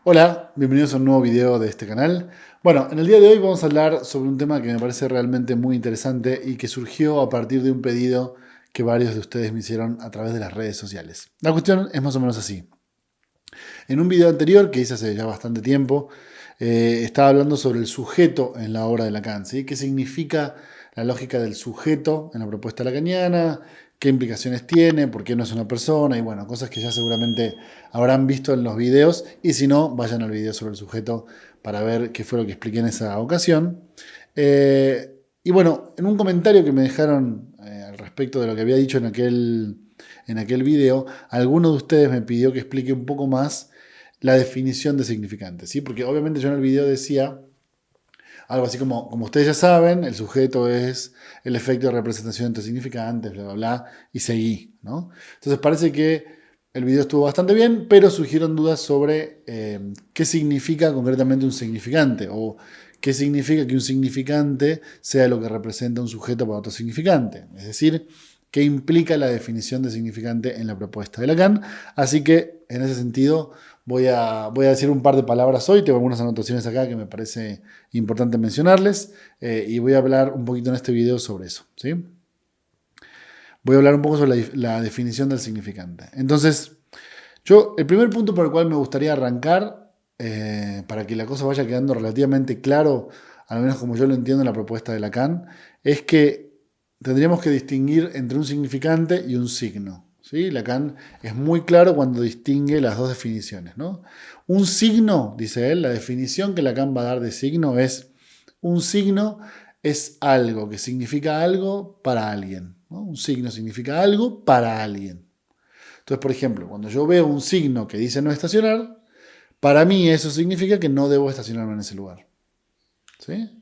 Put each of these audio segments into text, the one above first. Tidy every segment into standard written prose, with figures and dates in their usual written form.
Hola, bienvenidos a un nuevo video de este canal. Bueno, en el día de hoy vamos a hablar sobre un tema que me parece realmente muy interesante y que surgió a partir de un pedido que varios de ustedes me hicieron a través de las redes sociales. La cuestión es más o menos así. En un video anterior que hice hace ya bastante tiempo, estaba hablando sobre el sujeto en la obra de Lacan, ¿sí? ¿Qué significa la lógica del sujeto en la propuesta lacaniana? ¿Qué implicaciones tiene? ¿Por qué no es una persona? Y bueno, cosas que ya seguramente habrán visto en los videos. Y si no, vayan al video sobre el sujeto para ver qué fue lo que expliqué en esa ocasión. Y bueno, en un comentario que me dejaron al respecto de lo que había dicho en aquel video, alguno de ustedes me pidió que explique un poco más la definición de significante, ¿sí? Porque obviamente yo en el video decía algo así como ustedes ya saben, el sujeto es el efecto de representación entre significantes, bla, bla, bla, y seguí, ¿no? Entonces parece que el video estuvo bastante bien, pero surgieron dudas sobre qué significa concretamente un significante, o qué significa que un significante sea lo que representa un sujeto para otro significante. Es decir, qué implica la definición de significante en la propuesta de Lacan. Así que, en ese sentido, voy a decir un par de palabras hoy. Tengo algunas anotaciones acá que me parece importante mencionarles. Y voy a hablar un poquito en este video sobre eso, ¿sí? Voy a hablar un poco sobre la definición del significante. Entonces, el primer punto por el cual me gustaría arrancar, para que la cosa vaya quedando relativamente claro, al menos como yo lo entiendo en la propuesta de Lacan, es que tendríamos que distinguir entre un significante y un signo, ¿sí? Lacan es muy claro cuando distingue las dos definiciones, ¿no? Un signo, dice él, la definición que Lacan va a dar de signo es: un signo es algo que significa algo para alguien, ¿no? Un signo significa algo para alguien. Entonces, por ejemplo, cuando yo veo un signo que dice no estacionar, para mí eso significa que no debo estacionarme en ese lugar, ¿sí?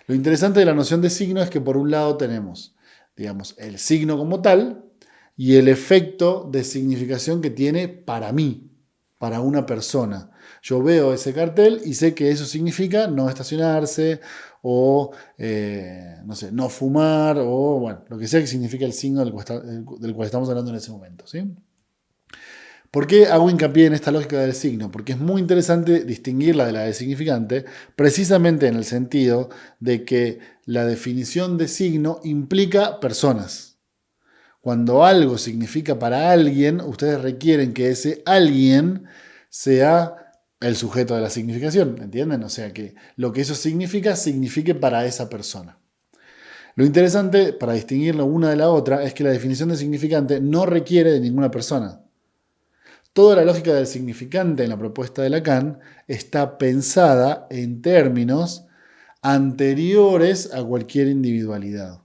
Lo interesante de la noción de signo es que por un lado tenemos, digamos, el signo como tal y el efecto de significación que tiene para mí, para una persona. Yo veo ese cartel y sé que eso significa no estacionarse o, no sé, no fumar o, bueno, lo que sea que significa el signo del cual estamos hablando en ese momento, ¿sí? ¿Por qué hago hincapié en esta lógica del signo? Porque es muy interesante distinguirla de la de significante, precisamente en el sentido de que la definición de signo implica personas. Cuando algo significa para alguien, ustedes requieren que ese alguien sea el sujeto de la significación, ¿entienden? O sea, que lo que eso significa, signifique para esa persona. Lo interesante, para distinguirlo una de la otra, es que la definición de significante no requiere de ninguna persona. Toda la lógica del significante en la propuesta de Lacan está pensada en términos anteriores a cualquier individualidad,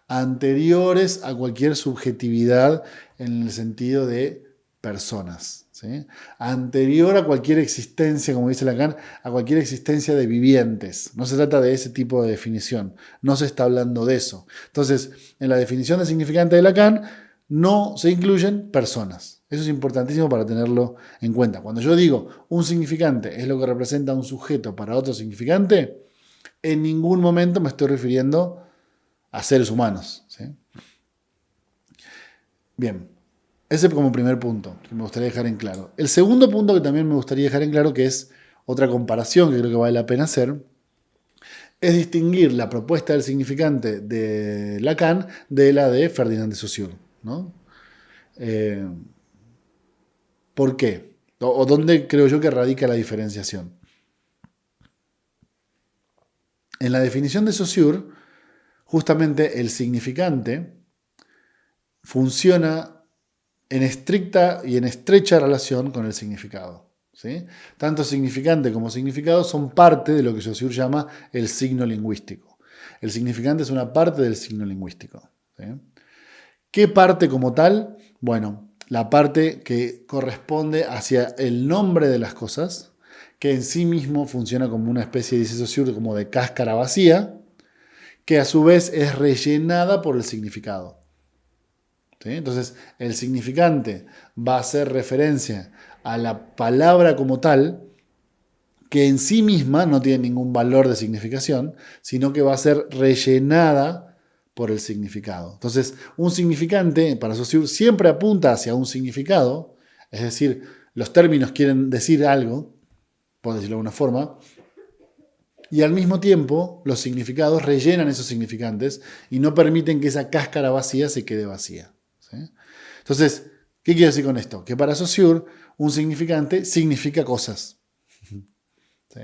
anteriores a cualquier subjetividad en el sentido de personas, ¿sí? Anterior a cualquier existencia, como dice Lacan, a cualquier existencia de vivientes. No se trata de ese tipo de definición, no se está hablando de eso. Entonces, en la definición de significante de Lacan no se incluyen personas. Eso es importantísimo para tenerlo en cuenta. Cuando yo digo un significante es lo que representa un sujeto para otro significante, en ningún momento me estoy refiriendo a seres humanos, ¿sí? Bien, ese como primer punto que me gustaría dejar en claro. El segundo punto que también me gustaría dejar en claro, que es otra comparación que creo que vale la pena hacer, es distinguir la propuesta del significante de Lacan de la de Ferdinand de Saussure, ¿no? Eh, ¿Por qué? O dónde creo yo que radica la diferenciación. En la definición de Saussure, justamente el significante funciona en estricta y en estrecha relación con el significado, ¿sí? Tanto significante como significado son parte de lo que Saussure llama el signo lingüístico. El significante es una parte del signo lingüístico, ¿sí? ¿Qué parte como tal? Bueno, la parte que corresponde hacia el nombre de las cosas, que en sí mismo funciona como una especie, dice Saussure, como de cáscara vacía, que a su vez es rellenada por el significado, ¿sí? Entonces, el significante va a hacer referencia a la palabra como tal, que en sí misma no tiene ningún valor de significación, sino que va a ser rellenada por el significado. Entonces, un significante, para Saussure, siempre apunta hacia un significado, es decir, los términos quieren decir algo, por decirlo de alguna forma, y al mismo tiempo los significados rellenan esos significantes y no permiten que esa cáscara vacía se quede vacía. ¿Sí? Entonces, ¿qué quiero decir con esto? Que para Saussure un significante significa cosas. ¿Sí?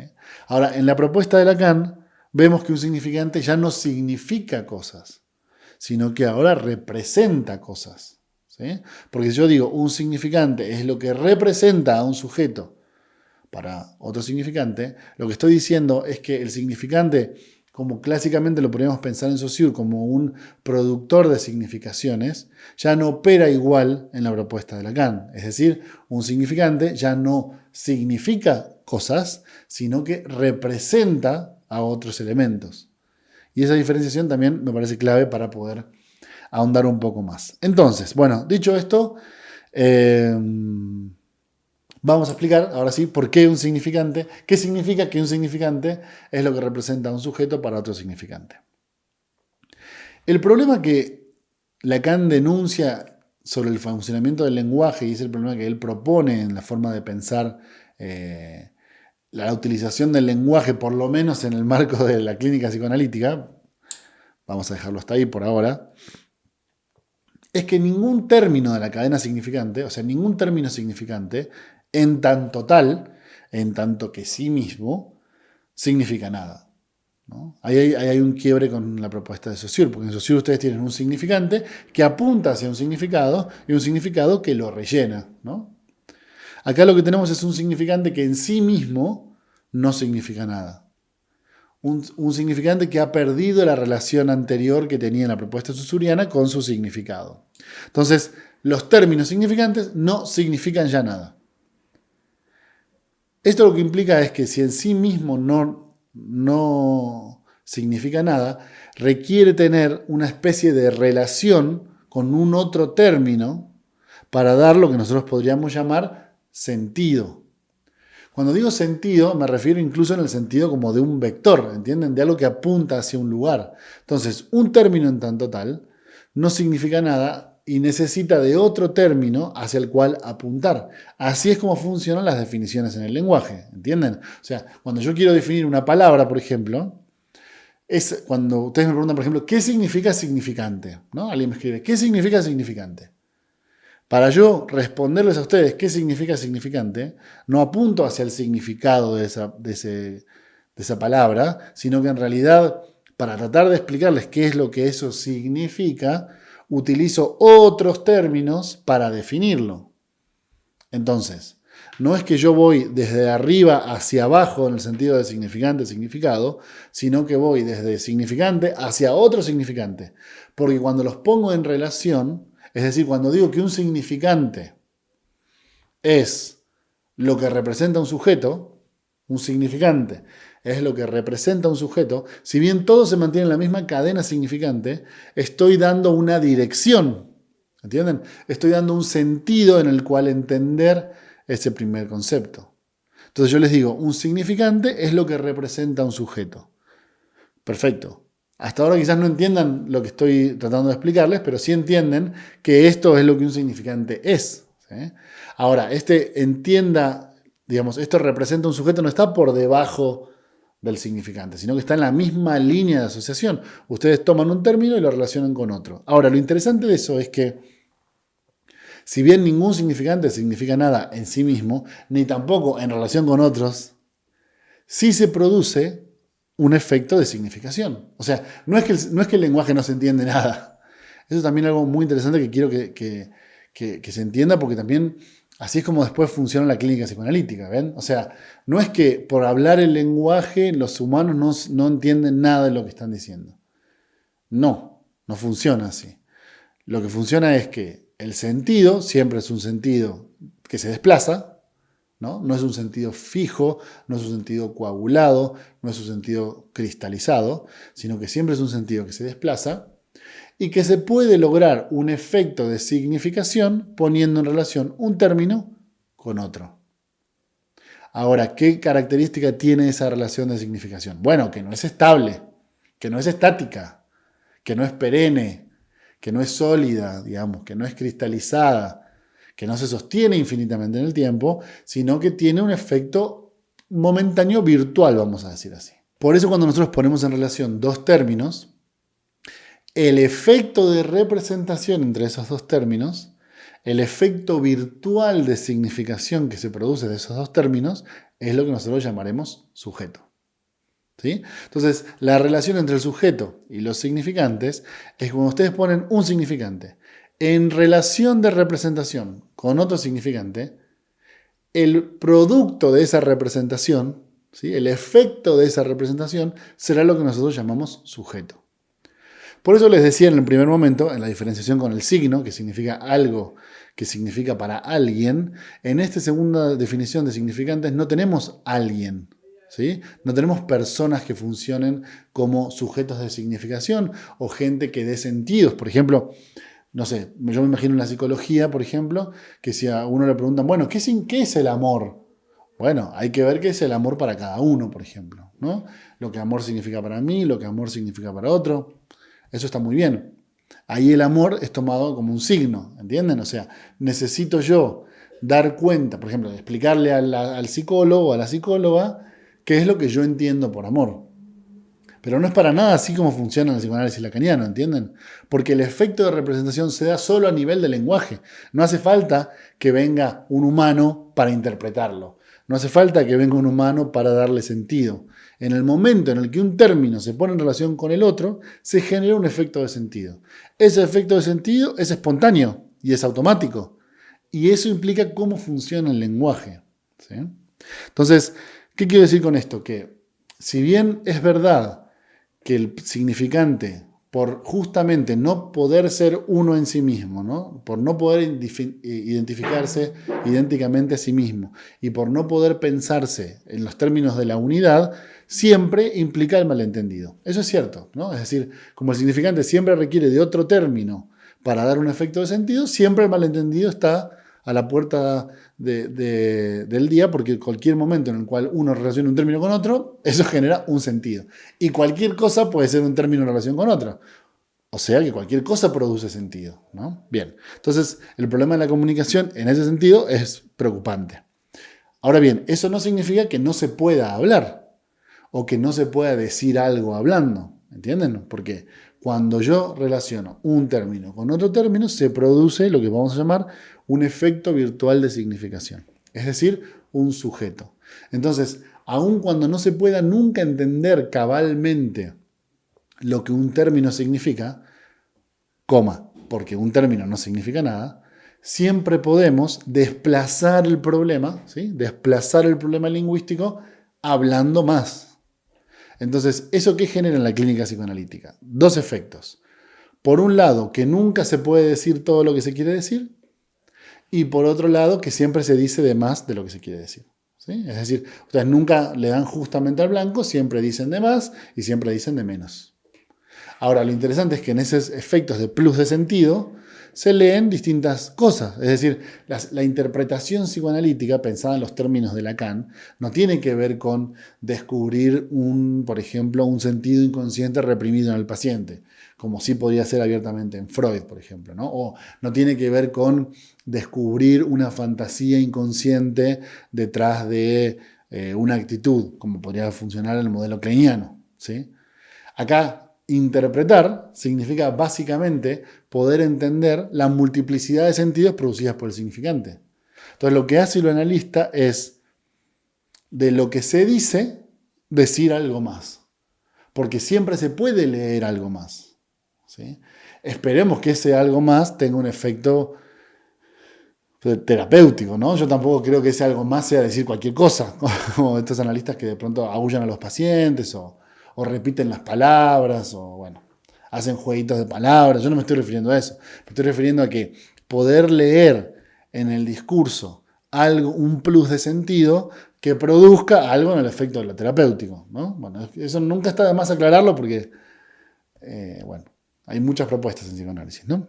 Ahora, en la propuesta de Lacan vemos que un significante ya no significa cosas, sino que ahora representa cosas. ¿Sí? Porque si yo digo un significante es lo que representa a un sujeto para otro significante, lo que estoy diciendo es que el significante, como clásicamente lo podríamos pensar en Saussure como un productor de significaciones, ya no opera igual en la propuesta de Lacan. Es decir, un significante ya no significa cosas, sino que representa a otros elementos. Y esa diferenciación también me parece clave para poder ahondar un poco más. Entonces, bueno, dicho esto, vamos a explicar ahora sí por qué un significante, qué significa que un significante es lo que representa a un sujeto para otro significante. El problema que Lacan denuncia sobre el funcionamiento del lenguaje, y es el problema que él propone en la forma de pensar la utilización del lenguaje, por lo menos en el marco de la clínica psicoanalítica, vamos a dejarlo hasta ahí por ahora, es que ningún término de la cadena significante, o sea, ningún término significante, en tanto tal, en tanto que sí mismo, significa nada. ¿No? Ahí hay un quiebre con la propuesta de Saussure, porque en Saussure ustedes tienen un significante que apunta hacia un significado y un significado que lo rellena. ¿No? Acá lo que tenemos es un significante que en sí mismo no significa nada. Un significante que ha perdido la relación anterior que tenía en la propuesta saussuriana con su significado. Entonces, los términos significantes no significan ya nada. Esto lo que implica es que si en sí mismo no significa nada, requiere tener una especie de relación con un otro término para dar lo que nosotros podríamos llamar sentido. Cuando digo sentido, me refiero incluso en el sentido como de un vector, ¿entienden? De algo que apunta hacia un lugar. Entonces, un término en tanto tal no significa nada y necesita de otro término hacia el cual apuntar. Así es como funcionan las definiciones en el lenguaje, ¿entienden? O sea, cuando yo quiero definir una palabra, por ejemplo, es cuando ustedes me preguntan, por ejemplo, ¿qué significa significante? ¿No? Alguien me escribe, ¿qué significa significante? Para yo responderles a ustedes qué significa significante, no apunto hacia el significado de esa palabra, sino que en realidad, para tratar de explicarles qué es lo que eso significa, utilizo otros términos para definirlo. Entonces, no es que yo voy desde arriba hacia abajo en el sentido de significante, significado, sino que voy desde significante hacia otro significante. Porque cuando los pongo en relación, es decir, cuando digo que un significante es lo que representa un sujeto, un significante es lo que representa un sujeto, si bien todo se mantiene en la misma cadena significante, estoy dando una dirección, ¿entienden? Estoy dando un sentido en el cual entender ese primer concepto. Entonces yo les digo, un significante es lo que representa un sujeto. Perfecto. Hasta ahora quizás no entiendan lo que estoy tratando de explicarles, pero sí entienden que esto es lo que un significante es. ¿Sí? Ahora, esto representa un sujeto, no está por debajo del significante, sino que está en la misma línea de asociación. Ustedes toman un término y lo relacionan con otro. Ahora, lo interesante de eso es que, si bien ningún significante significa nada en sí mismo, ni tampoco en relación con otros, sí se produce un efecto de significación. O sea, no es que el lenguaje no se entiende nada. Eso es también algo muy interesante que quiero que se entienda, porque también así es como después funciona la clínica psicoanalítica, ¿ven? O sea, no es que por hablar el lenguaje los humanos no entienden nada de lo que están diciendo. No funciona así. Lo que funciona es que el sentido siempre es un sentido que se desplaza, ¿no? No es un sentido fijo, no es un sentido coagulado, no es un sentido cristalizado, sino que siempre es un sentido que se desplaza y que se puede lograr un efecto de significación poniendo en relación un término con otro. Ahora, ¿qué característica tiene esa relación de significación? Bueno, que no es estable, que no es estática, que no es perenne, que no es sólida, digamos, que no es cristalizada, que no se sostiene infinitamente en el tiempo, sino que tiene un efecto momentáneo virtual, vamos a decir así. Por eso cuando nosotros ponemos en relación dos términos, el efecto de representación entre esos dos términos, el efecto virtual de significación que se produce de esos dos términos, es lo que nosotros llamaremos sujeto. ¿Sí? Entonces, la relación entre el sujeto y los significantes es cuando ustedes ponen un significante en relación de representación con otro significante, el producto de esa representación, ¿sí? El efecto de esa representación será lo que nosotros llamamos sujeto. Por eso les decía en el primer momento, en la diferenciación con el signo, que significa algo, que significa para alguien, en esta segunda definición de significantes no tenemos alguien, ¿sí? No tenemos personas que funcionen como sujetos de significación o gente que dé sentidos. Por ejemplo, no sé, yo me imagino en la psicología, por ejemplo, que si a uno le preguntan, bueno, ¿qué es el amor? Bueno, hay que ver qué es el amor para cada uno, por ejemplo, ¿no? Lo que amor significa para mí, lo que amor significa para otro. Eso está muy bien. Ahí el amor es tomado como un signo, ¿entienden? O sea, necesito yo dar cuenta, por ejemplo, de explicarle al psicólogo o a la psicóloga qué es lo que yo entiendo por amor. Pero no es para nada así como funciona el psicoanálisis lacaniano, ¿entienden? Porque el efecto de representación se da solo a nivel del lenguaje. No hace falta que venga un humano para interpretarlo. No hace falta que venga un humano para darle sentido. En el momento en el que un término se pone en relación con el otro, se genera un efecto de sentido. Ese efecto de sentido es espontáneo y es automático. Y eso implica cómo funciona el lenguaje, ¿sí? Entonces, ¿qué quiero decir con esto? Que si bien es verdad que el significante, por justamente no poder ser uno en sí mismo, ¿no? Por no poder identificarse idénticamente a sí mismo y por no poder pensarse en los términos de la unidad, siempre implica el malentendido. Eso es cierto, ¿no? Es decir, como el significante siempre requiere de otro término para dar un efecto de sentido, siempre el malentendido está a la puerta del día, porque cualquier momento en el cual uno relaciona un término con otro, eso genera un sentido. Y cualquier cosa puede ser un término en relación con otra. O sea que cualquier cosa produce sentido, ¿no? Bien, entonces el problema de la comunicación en ese sentido es preocupante. Ahora bien, eso no significa que no se pueda hablar o que no se pueda decir algo hablando, ¿entienden? Porque cuando yo relaciono un término con otro término, se produce lo que vamos a llamar un efecto virtual de significación, es decir, un sujeto. Entonces, aun cuando no se pueda nunca entender cabalmente lo que un término significa, porque un término no significa nada, siempre podemos desplazar el problema, ¿sí? Desplazar el problema lingüístico hablando más. Entonces, ¿eso qué genera en la clínica psicoanalítica? Dos efectos. Por un lado, que nunca se puede decir todo lo que se quiere decir, y por otro lado, que siempre se dice de más de lo que se quiere decir, ¿sí? Es decir, ustedes nunca le dan justamente al blanco, siempre dicen de más y siempre dicen de menos. Ahora, lo interesante es que en esos efectos de plus de sentido se leen distintas cosas. Es decir, la interpretación psicoanalítica, pensada en los términos de Lacan, no tiene que ver con descubrir, por ejemplo, un sentido inconsciente reprimido en el paciente, como sí podría ser abiertamente en Freud, por ejemplo, ¿no? O no tiene que ver con descubrir una fantasía inconsciente detrás de una actitud, como podría funcionar en el modelo kleiniano, ¿sí? Acá, interpretar significa básicamente poder entender la multiplicidad de sentidos producidas por el significante. Entonces, lo que hace el analista es, de lo que se dice, decir algo más. Porque siempre se puede leer algo más, ¿sí? Esperemos que ese algo más tenga un efecto terapéutico, ¿no? Yo tampoco creo que ese algo más sea decir cualquier cosa, como estos analistas que de pronto aúllan a los pacientes o repiten las palabras, o bueno, hacen jueguitos de palabras. Yo no me estoy refiriendo a eso. Me estoy refiriendo a que poder leer en el discurso algo, un plus de sentido que produzca algo en el efecto de lo terapéutico, ¿no? Bueno, eso nunca está de más aclararlo porque, bueno, hay muchas propuestas en psicoanálisis, ¿no?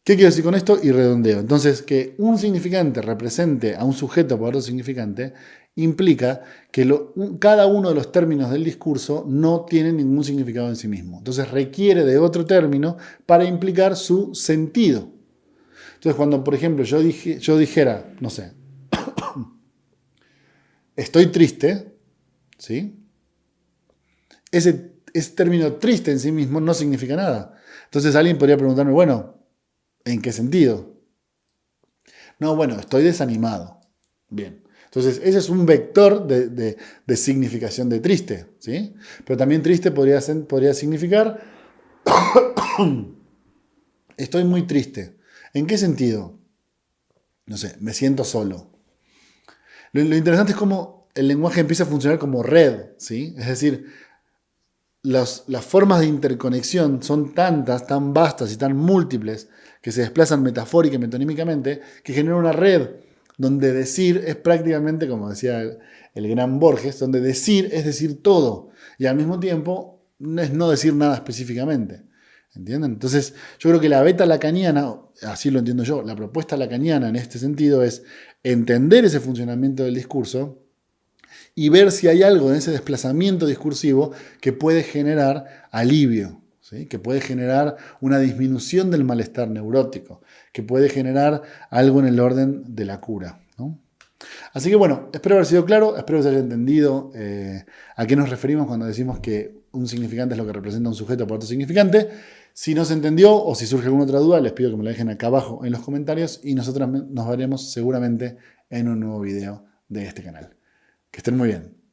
¿Qué quiero decir con esto? Y redondeo. Entonces, que un significante represente a un sujeto por otro significante implica que cada uno de los términos del discurso no tiene ningún significado en sí mismo. Entonces requiere de otro término para implicar su sentido. Entonces, cuando, por ejemplo, yo dijera, no sé, estoy triste, ¿sí? Ese término triste en sí mismo no significa nada. Entonces alguien podría preguntarme, bueno, ¿en qué sentido? No, bueno, estoy desanimado. Bien. Entonces, ese es un vector de significación de triste, ¿sí? Pero también triste podría significar, estoy muy triste. ¿En qué sentido? No sé, me siento solo. Lo interesante es cómo el lenguaje empieza a funcionar como red, ¿sí? Es decir, las formas de interconexión son tantas, tan vastas y tan múltiples que se desplazan metafórica y metonímicamente que generan una red donde decir es prácticamente, como decía el gran Borges, donde decir es decir todo y al mismo tiempo es no decir nada específicamente. ¿Entienden? Entonces, yo creo que la beta lacaniana, así lo entiendo yo, la propuesta lacaniana en este sentido es entender ese funcionamiento del discurso y ver si hay algo en ese desplazamiento discursivo que puede generar alivio, ¿sí? Que puede generar una disminución del malestar neurótico, que puede generar algo en el orden de la cura, ¿no? Así que bueno, espero haber sido claro, espero que se haya entendido a qué nos referimos cuando decimos que un significante es lo que representa un sujeto por otro significante. Si no se entendió o si surge alguna otra duda, les pido que me la dejen acá abajo en los comentarios y nosotros nos veremos seguramente en un nuevo video de este canal. Que estén muy bien.